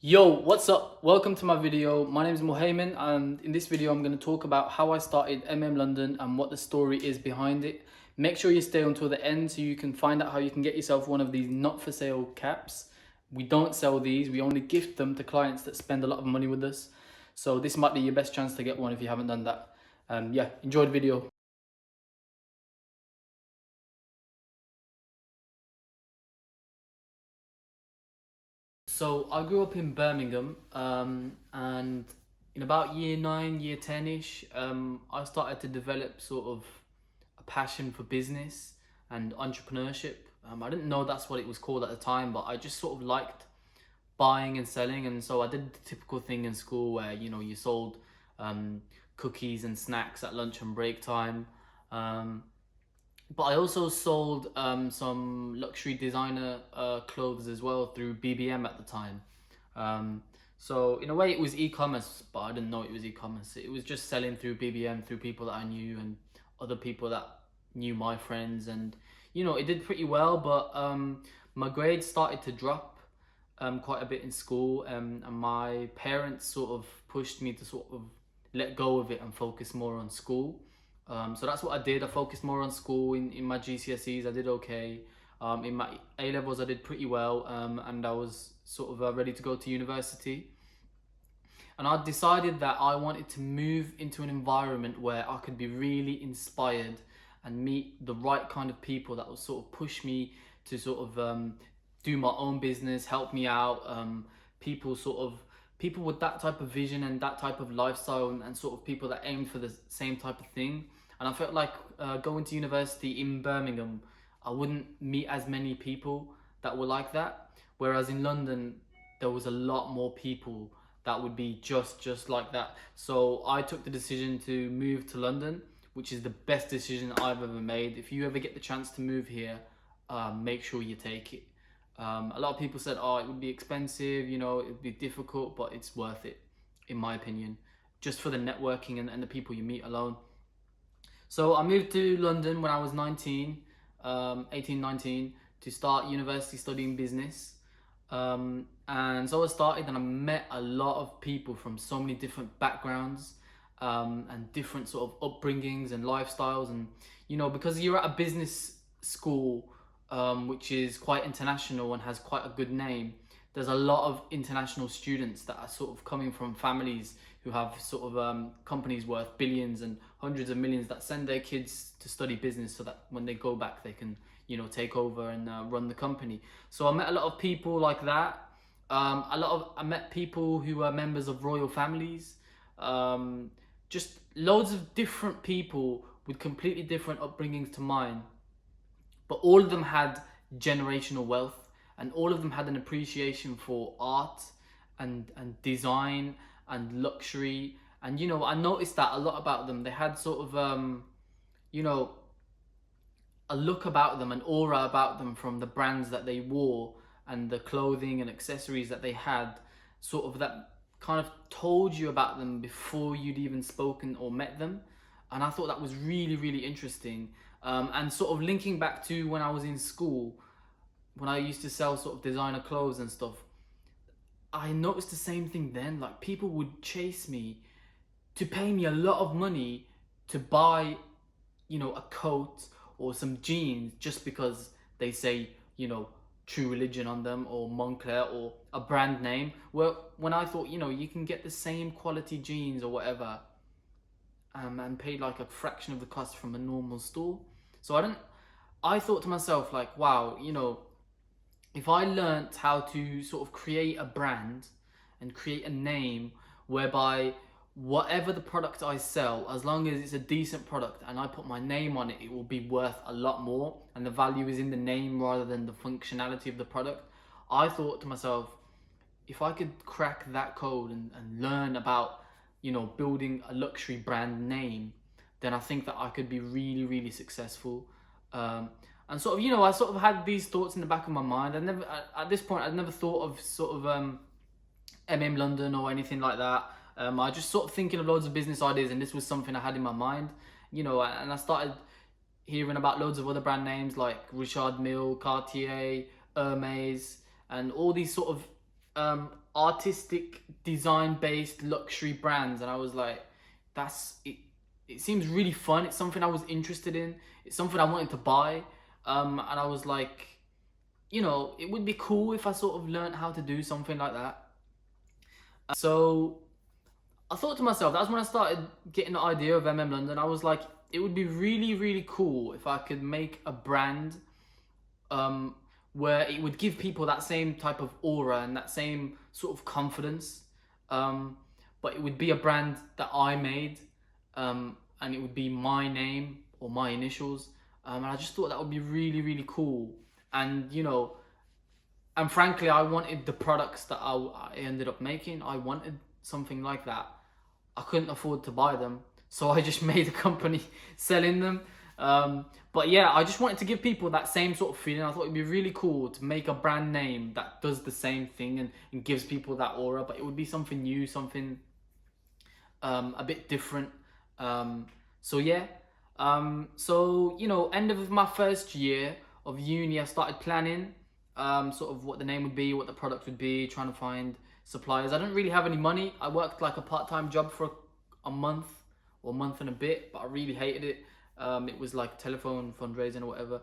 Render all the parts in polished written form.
Yo, what's up? Welcome to my video. My name is Mohaymin, and in this video I'm going to talk about how I started London and what the story is behind it. Make sure you stay until the end so you can find out how you can get yourself one of these not for sale caps. We don't sell these, we only gift them to clients that spend a lot of money with us. So this might be your best chance to get one if you haven't done that. Yeah, enjoy the video. So I grew up in Birmingham, and in about year 9, year 10-ish, I started to develop sort of a passion for business and entrepreneurship. I didn't know that's what it was called at the time, but I just sort of liked buying and selling, and so I did the typical thing in school where you sold um, cookies and snacks at lunch and break time. Um, but I also sold some luxury designer clothes as well through BBM at the time. Um, so in a way, it was e-commerce, but I didn't know it was e-commerce. It was just selling through BBM through people that I knew and other people that knew my friends, and it did pretty well. But my grades started to drop quite a bit in school, and my parents sort of pushed me to sort of let go of it and focus more on school. So that's what I did. I focused more on school in my GCSEs. I did okay. In my A levels, I did pretty well, and I was sort of ready to go to university. And I decided that I wanted to move into an environment where I could be really inspired and meet the right kind of people that would sort of push me to sort of do my own business, help me out. People sort of people with that type of vision and that type of lifestyle, and sort of people that aimed for the same type of thing. And I felt like going to university in Birmingham, I wouldn't meet as many people that were like that. Whereas in London, there was a lot more people that would be just like that. So I took the decision to move to London, which is the best decision I've ever made. If you ever get the chance to move here, make sure you take it. A lot of people said, oh, it would be expensive, it would be difficult, but it's worth it, in my opinion, just for the networking and the people you meet alone. So I moved to London when I was 19, 18, 19, to start university studying business. And so I started, and I met a lot of people from so many different backgrounds, and different sort of upbringings and lifestyles. And, because you're at a business school, which is quite international and has quite a good name, there's a lot of international students that are sort of coming from families who have sort of companies worth billions and hundreds of millions that send their kids to study business so that when they go back they can take over and run the company. So I met a lot of people like that. I met people who are members of royal families. Just loads of different people with completely different upbringings to mine, but all of them had generational wealth, and all of them had an appreciation for art and design and luxury. And I noticed that a lot about them. They had sort of you know a look about them, an aura about them, from the brands that they wore and the clothing and accessories that they had, sort of that kind of told you about them before you'd even spoken or met them. And I thought that was really, really interesting. And sort of linking back to when I was in school, when I used to sell sort of designer clothes and stuff, I noticed the same thing then. Like, people would chase me to pay me a lot of money to buy, a coat or some jeans just because they say, True Religion on them, or Moncler, or a brand name. Well, when I thought, you can get the same quality jeans or whatever, and pay like a fraction of the cost from a normal store. So I thought to myself, like, wow, if I learnt how to sort of create a brand and create a name whereby whatever the product I sell, as long as it's a decent product and I put my name on it, it will be worth a lot more, and the value is in the name rather than the functionality of the product. I thought to myself, if I could crack that code and learn about, building a luxury brand name, then I think that I could be really, really successful. And sort of, I sort of had these thoughts in the back of my mind. At this point, I'd never thought of sort of London or anything like that. I just sort of thinking of loads of business ideas, and this was something I had in my mind, and I started hearing about loads of other brand names like Richard Mille, Cartier, Hermes, and all these sort of artistic design based luxury brands, and I was like, that's it. It seems really fun. It's something I was interested in. It's something I wanted to buy. And I was like, it would be cool if I sort of learned how to do something like that. So I thought to myself, that's when I started getting the idea of London. I was like, it would be really, really cool if I could make a brand um, where it would give people that same type of aura and that same sort of confidence. But it would be a brand that I made, and it would be my name or my initials. And I just thought that would be really, really cool. And and frankly, I wanted the products that I ended up making. I wanted something like that. I couldn't afford to buy them, so I just made a company selling them. But yeah, I just wanted to give people that same sort of feeling. I thought it'd be really cool to make a brand name that does the same thing and gives people that aura, but it would be something new, something a bit different. So yeah, end of my first year of uni, I started planning sort of what the name would be, what the product would be, trying to find suppliers. I didn't really have any money. I worked like a part-time job for a month or a month and a bit, but I really hated it. It was like telephone fundraising or whatever.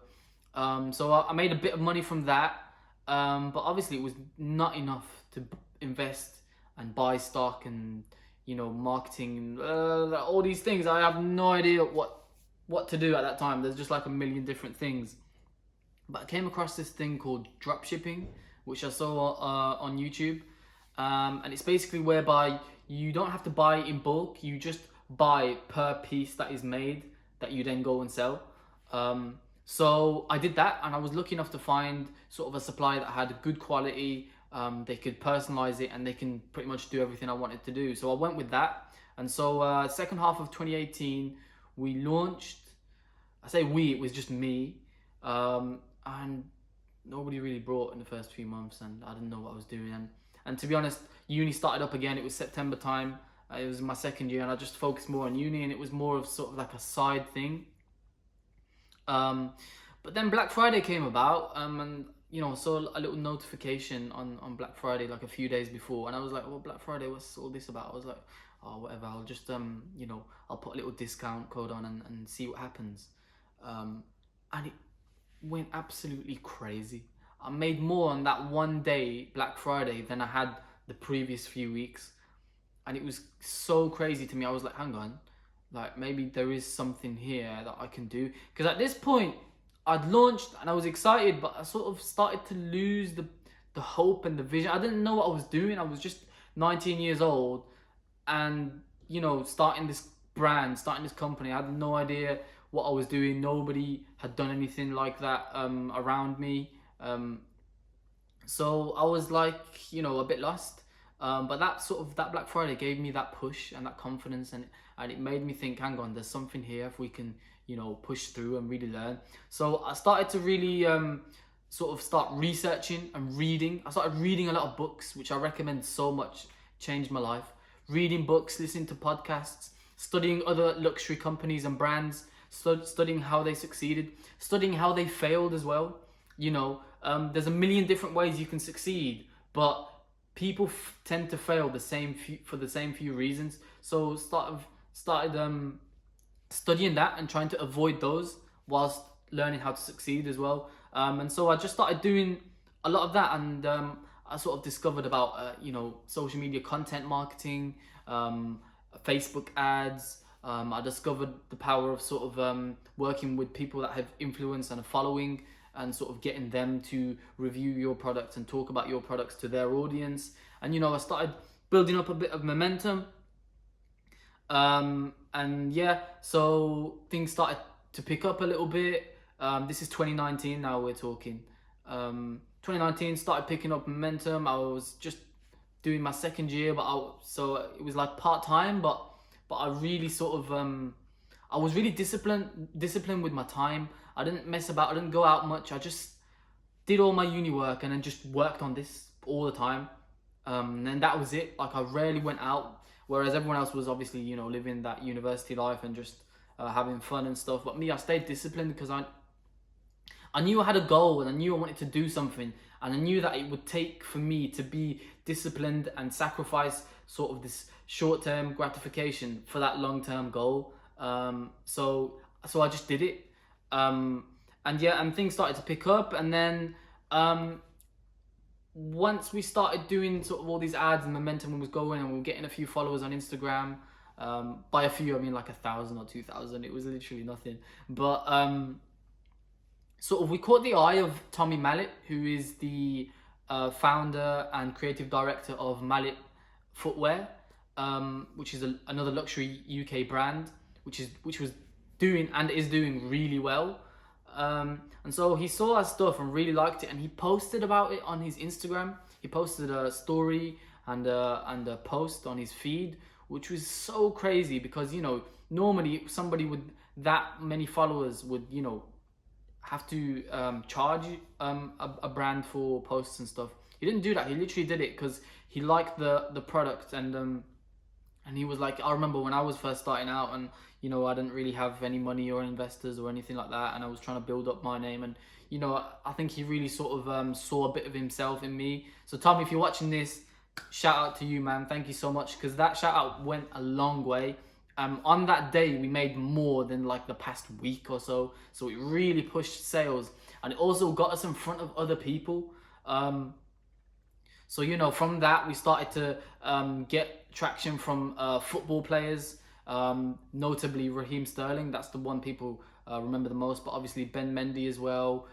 So I made a bit of money from that, but obviously it was not enough to invest and buy stock and marketing, all these things. I have no idea what to do at that time. There's just like a million different things. But I came across this thing called drop shipping, which I saw on YouTube. And it's basically whereby you don't have to buy in bulk, you just buy per piece that is made that you then go and sell. So I did that, and I was lucky enough to find sort of a supplier that had good quality. They could personalize it, and they can pretty much do everything I wanted to do. So I went with that. And so second half of 2018, we launched. I say we, it was just me. And nobody really brought in the first few months, and I didn't know what I was doing. And to be honest, uni started up again. It was September time. It was my second year, and I just focused more on uni, and it was more of sort of like a side thing. But then Black Friday came about, and saw a little notification on Black Friday like a few days before, and I was like, well, Black Friday, what's all this about? I was like, oh, whatever, I'll just I'll put a little discount code on and see what happens. And it went absolutely crazy. I made more on that one day, Black Friday, than I had the previous few weeks. And it was so crazy to me. I was like, hang on, like maybe there is something here that I can do. Because at this point, I'd launched and I was excited, but I sort of started to lose the hope and the vision. I didn't know what I was doing. I was just 19 years old and, starting this brand, starting this company. I had no idea what I was doing. Nobody had done anything like that around me. So I was like, a bit lost. But that Black Friday gave me that push and that confidence, and it made me think, hang on, there's something here if we can, push through and really learn. So I started to really sort of start researching and reading. I started reading a lot of books, which I recommend so much, changed my life. Reading books, listening to podcasts, studying other luxury companies and brands, studying how they succeeded, studying how they failed as well. There's a million different ways you can succeed, but people tend to fail for the same few reasons. So started studying that and trying to avoid those whilst learning how to succeed as well. And so I just started doing a lot of that, and I sort of discovered about social media content marketing, Facebook ads. I discovered the power of sort of working with people that have influence and a following, and sort of getting them to review your products and talk about your products to their audience. And I started building up a bit of momentum. And yeah, so things started to pick up a little bit. This is 2019 now we're talking. 2019 started picking up momentum. I was just doing my second year, so it was like part-time, but I really sort of I was really disciplined with my time. I didn't mess about. I didn't go out much. I just did all my uni work and then just worked on this all the time. And that was it. Like I rarely went out, whereas everyone else was obviously living that university life and just having fun and stuff. But me, I stayed disciplined because I knew I had a goal and I knew I wanted to do something. And I knew that it would take for me to be disciplined and sacrifice sort of this short-term gratification for that long-term goal. So I just did it. Um, and yeah, and things started to pick up. And then um, once we started doing sort of all these ads and momentum was going, and we were getting a few followers on Instagram, by a few I mean like 1,000 or 2,000. It was literally nothing. But sort of we caught the eye of Tommy Mallet, who is the founder and creative director of Mallet Footwear, which is another luxury UK brand, which was doing and is doing really well. And so he saw our stuff and really liked it, and he posted about it on his Instagram. He posted a story and a post on his feed, which was so crazy because, you know, normally somebody with that many followers would, you know, have to charge a brand for posts and stuff. He didn't do that. He literally did it because he liked the product, and he was like, I remember when I was first starting out, and you know, I didn't really have any money or investors or anything like that, and I was trying to build up my name, and you know, I think he really sort of saw a bit of himself in me. So Tommy, if you're watching this, shout out to you, man. Thank you so much, because that shout out went a long way. On that day, we made more than like the past week or so. So it really pushed sales, and it also got us in front of other people. So, you know, from that, we started to get traction from football players, notably Raheem Sterling. That's the one people remember the most, but obviously Ben Mendy as well,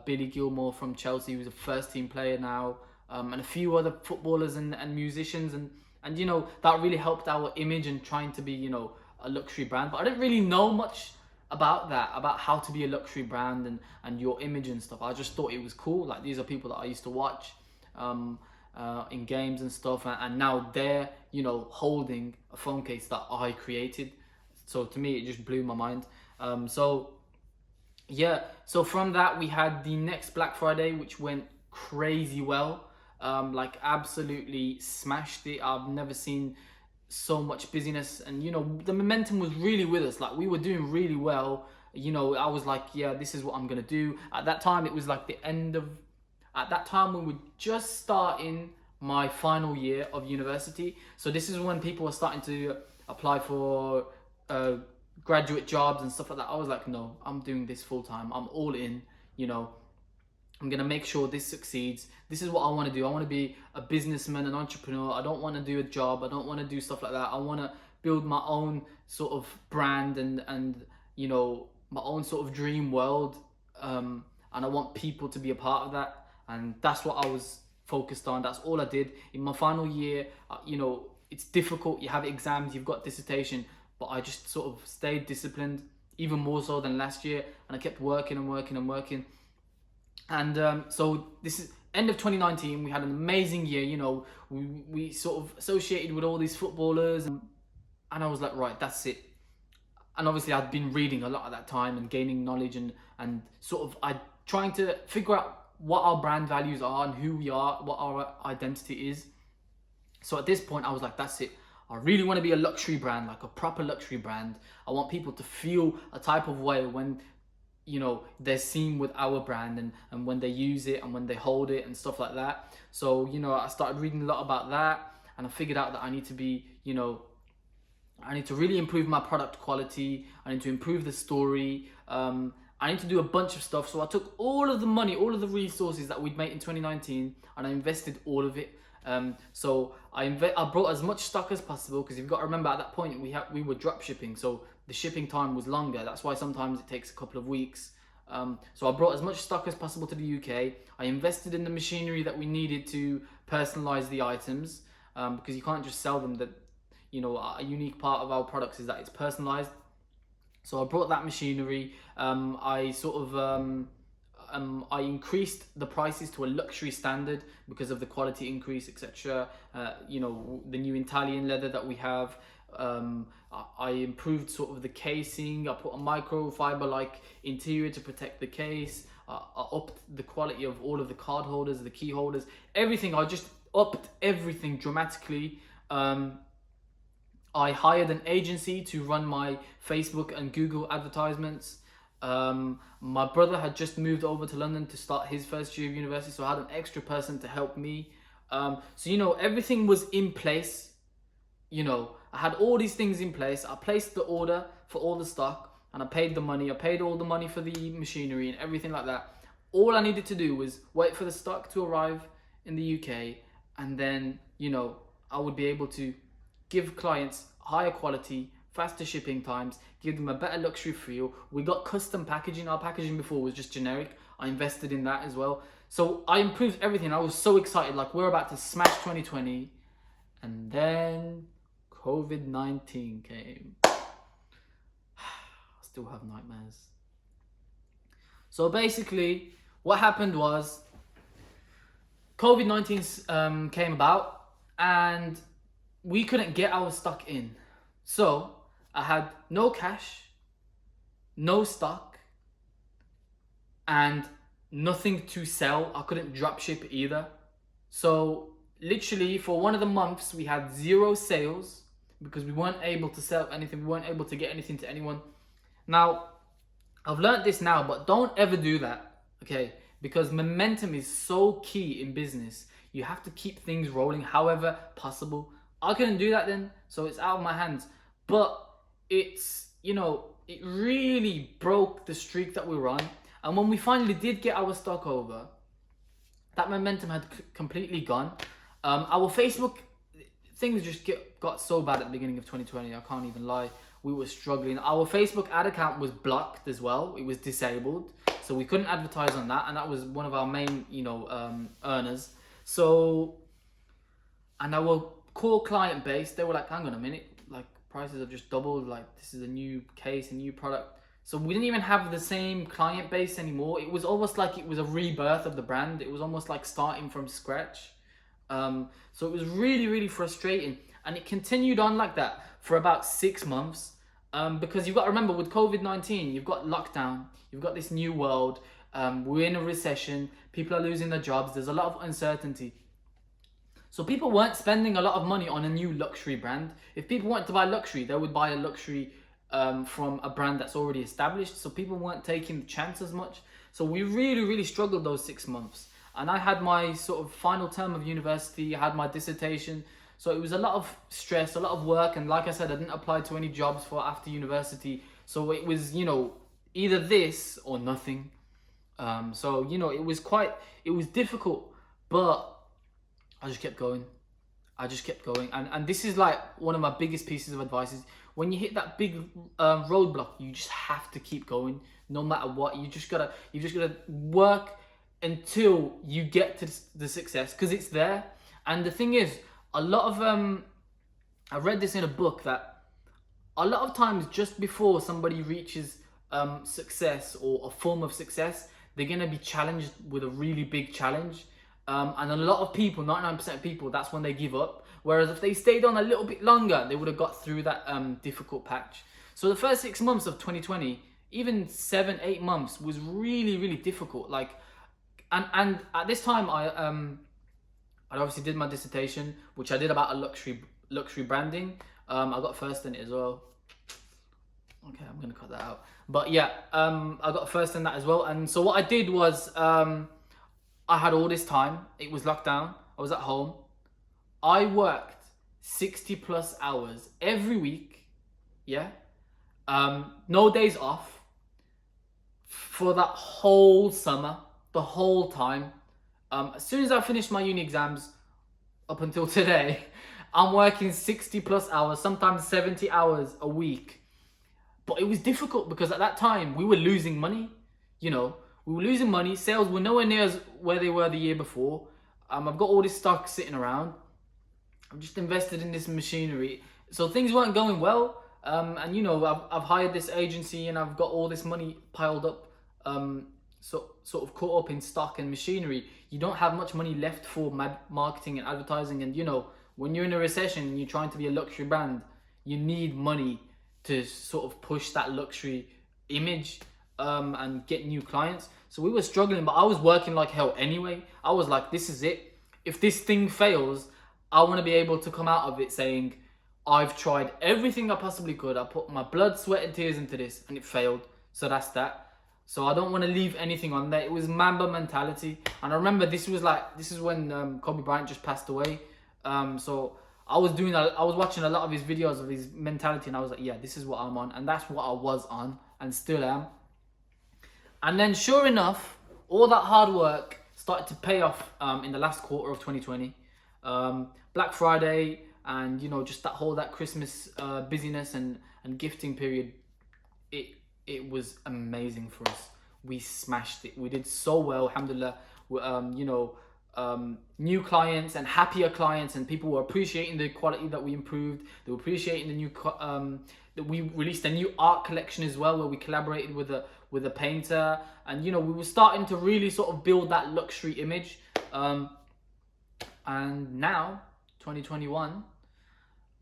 Billy Gilmore from Chelsea, who's a first team player now, and a few other footballers and musicians. And, you know, that really helped our image and trying to be, you know, a luxury brand. But I didn't really know much about that, about how to be a luxury brand and your image and stuff. I just thought it was cool. Like, these are people that I used to watch in games and stuff, and now they're, you know, holding a phone case that I created. So to me, it just blew my mind. So yeah, so from that, we had the next Black Friday, which went crazy well. Like, absolutely smashed it. I've never seen so much busyness, and you know, the momentum was really with us. Like, we were doing really well. You know, I was like, yeah, this is what I'm gonna do. At that time, it was like the end of, at that time we were just starting my final year of university. So this is when people were starting to apply for graduate jobs and stuff like that. I was like, no, I'm doing this full time. I'm all in, you know. I'm gonna make sure this succeeds. This is what I want to do. I want to be a businessman, an entrepreneur. I don't want to do a job. I don't want to do stuff like that. I want to build my own sort of brand and you know, my own sort of dream world. And I want people to be a part of that. And that's what I was focused on. That's all I did in my final year. You know, it's difficult. You have exams. You've got dissertation. But I just sort of stayed disciplined, even more so than last year. And I kept working and working and working. And so this is end of 2019. We had an amazing year. You know, we sort of associated with all these footballers, and I was like, right, that's it. And obviously, I'd been reading a lot at that time and gaining knowledge, and sort of I trying to figure out what our brand values are and who we are, what our identity is. So at this point, I was like, that's it. I really want to be a luxury brand, like a proper luxury brand. I want people to feel a type of way when, you know, they're seen with our brand, and when they use it and when they hold it and stuff like that. So, you know, I started reading a lot about that, and I figured out that I need to be, you know, I need to really improve my product quality. I need to improve the story. I need to do a bunch of stuff. So I took all of the money, all of the resources that we'd made in 2019, and I invested all of it. So I brought as much stock as possible, because you've got to remember, at that point we were drop shipping, so the shipping time was longer. That's why sometimes it takes a couple of weeks. So I brought as much stock as possible to the UK. I invested in the machinery that we needed to personalize the items, because you can't just sell them. That, you know, a unique part of our products is that it's personalized. So I brought that machinery. I sort of I increased the prices to a luxury standard because of the quality increase, etc. You know, the new Italian leather that we have. I improved sort of the casing. I put a microfiber like interior to protect the case. I upped the quality of all of the card holders, the key holders, everything. I just upped everything dramatically. I hired an agency to run my Facebook and Google advertisements. My brother had just moved over to London to start his first year of university, so I had an extra person to help me. So everything was in place. I had all these things in place. I placed the order for all the stock and I paid the money. I paid all the money for the machinery and everything like that. All I needed to do was wait for the stock to arrive in the UK, and then, I would be able to give clients higher quality, faster shipping times, give them a better luxury feel. We got custom packaging. Our packaging before was just generic. I invested in that as well. So I improved everything. I was so excited. Like, we're about to smash 2020. And then COVID-19 came. I still have nightmares. So basically, what happened was COVID-19 came about and we couldn't get our stock in. So I had no cash, no stock, and nothing to sell. I couldn't drop ship either. So literally for one of the months we had 0 sales because we weren't able to sell anything. We weren't able to get anything to anyone. Now, I've learned this now, but don't ever do that, okay? Because momentum is so key in business. You have to keep things rolling however possible. I couldn't do that then, so it's out of my hands. But it's, it really broke the streak that we were on. And when we finally did get our stock over, that momentum had completely gone. Our Facebook things just got so bad at the beginning of 2020. I can't even lie. We were struggling. Our Facebook ad account was blocked as well. It was disabled, so we couldn't advertise on that, and that was one of our main, earners. So, and our core client base, they were like, hang on a minute, like prices have just doubled. Like, this is a new case, a new product. So we didn't even have the same client base anymore. It was almost like it was a rebirth of the brand. It was almost like starting from scratch. So it was really, really frustrating. And it continued on like that for about 6 months. Because you've got to remember, with COVID-19, you've got lockdown. You've got this new world. We're in a recession. People are losing their jobs. There's a lot of uncertainty. So people weren't spending a lot of money on a new luxury brand. If people wanted to buy luxury, they would buy a luxury from a brand that's already established. So people weren't taking the chance as much. So we really, really struggled those 6 months. And I had my sort of final term of university. I had my dissertation. So it was a lot of stress, a lot of work. And like I said, I didn't apply to any jobs for after university. So it was, either this or nothing. So, it was difficult, but I just kept going. And this is like one of my biggest pieces of advice is when you hit that big roadblock, you just have to keep going no matter what. You just gotta work until you get to the success, because it's there. And the thing is, a lot of I read this in a book, that a lot of times just before somebody reaches success or a form of success, they're going to be challenged with a really big challenge. And a lot of people, 99% of people, that's when they give up. Whereas if they stayed on a little bit longer, they would have got through that difficult patch. So the first 6 months of 2020, even 7-8 months, was really, really difficult. Like, and at this time, I obviously did my dissertation, which I did about a luxury branding. I got first in it as well. Okay, I'm gonna cut that out. But yeah, I got first in that as well. And so what I did was, I had all this time. It was lockdown. I was at home. I worked 60+ hours every week. Yeah, no days off for that whole summer, the whole time. As soon as I finished my uni exams, up until today, I'm working 60+ hours, sometimes 70 hours a week. But it was difficult because at that time we were losing money. We were losing money. Sales were nowhere near as where they were the year before. I've got all this stock sitting around. I've just invested in this machinery. So things weren't going well. And I've hired this agency and I've got all this money piled up, sort of caught up in stock and machinery. You don't have much money left for marketing and advertising. And when you're in a recession and you're trying to be a luxury brand, you need money to sort of push that luxury image and get new clients. So we were struggling, but I was working like hell anyway. I was like, this is it. If this thing fails, I want to be able to come out of it saying, I've tried everything I possibly could. I put my blood, sweat and tears into this and it failed. So that's that. So I don't want to leave anything on there. It was Mamba mentality, and I remember this is when Kobe Bryant just passed away. So I was watching a lot of his videos of his mentality, and I was like, yeah, this is what I'm on, and that's what I was on, and still am. And then, sure enough, all that hard work started to pay off in the last quarter of 2020. Black Friday, and just that Christmas busyness and gifting period. It was amazing for us. We smashed it. We did so well, alhamdulillah. New clients and happier clients, and people were appreciating the quality that we improved. They were appreciating that we released a new art collection as well, where we collaborated with a painter, and we were starting to really sort of build that luxury image. And now, 2021,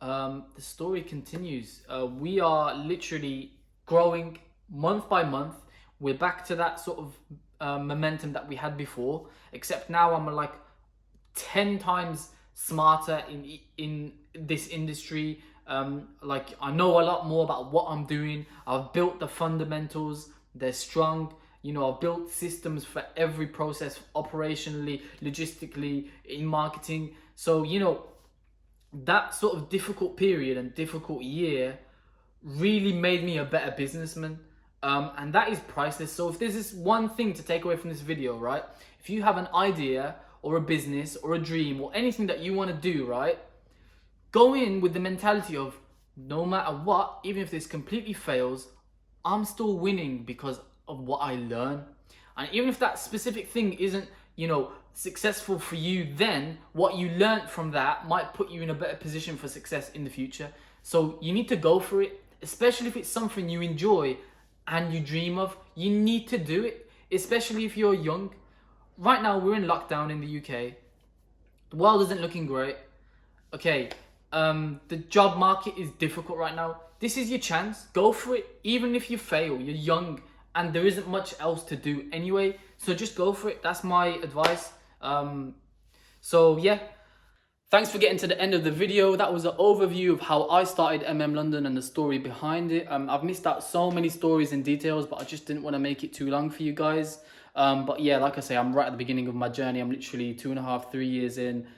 the story continues. We are literally growing month by month. We're back to that sort of momentum that we had before, except now I'm like 10 times smarter in this industry. Like, I know a lot more about what I'm doing. I've built the fundamentals. They're strong. I've built systems for every process, operationally, logistically, in marketing. So that sort of difficult period and difficult year really made me a better businessman. And that is priceless. So if there's this one thing to take away from this video, right? If you have an idea or a business or a dream or anything that you want to do, right? Go in with the mentality of, no matter what, even if this completely fails, I'm still winning because of what I learn. And even if that specific thing isn't, successful for you, then what you learned from that might put you in a better position for success in the future. So you need to go for it, especially if it's something you enjoy and you dream of. You need to do it, especially if you're young. Right now, we're in lockdown in the UK. The world isn't looking great. Okay, the job market is difficult right now. This is your chance. Go for it. Even if you fail, you're young and there isn't much else to do anyway. So just go for it. That's my advice. So yeah, thanks for getting to the end of the video. That was an overview of how I started London and the story behind it. I've missed out so many stories and details, but I just didn't want to make it too long for you guys. But yeah, like I say, I'm right at the beginning of my journey. I'm literally 2.5, 3 years in.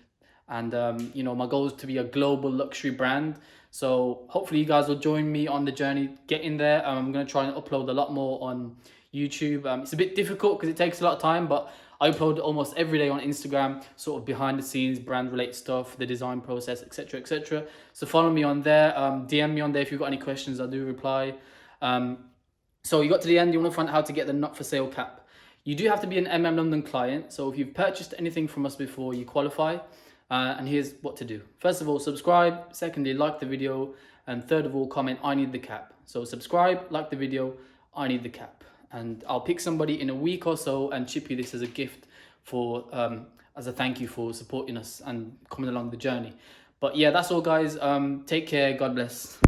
And my goal is to be a global luxury brand. So hopefully you guys will join me on the journey getting there. I'm going to try and upload a lot more on YouTube. It's a bit difficult because it takes a lot of time, but I upload almost every day on Instagram, sort of behind the scenes, brand related stuff, the design process, etc., etc. So follow me on there. DM me on there if you've got any questions. I do reply. So you got to the end. You want to find out how to get the not for sale cap. You do have to be an London client. So if you've purchased anything from us before, you qualify. And here's what to do. First of all, subscribe. Secondly, like the video. And third of all, comment, I need the cap. So subscribe, like the video, I need the cap. And I'll pick somebody in a week or so and chip you this as a gift for as a thank you for supporting us and coming along the journey. But yeah, that's all guys. Take care. God bless.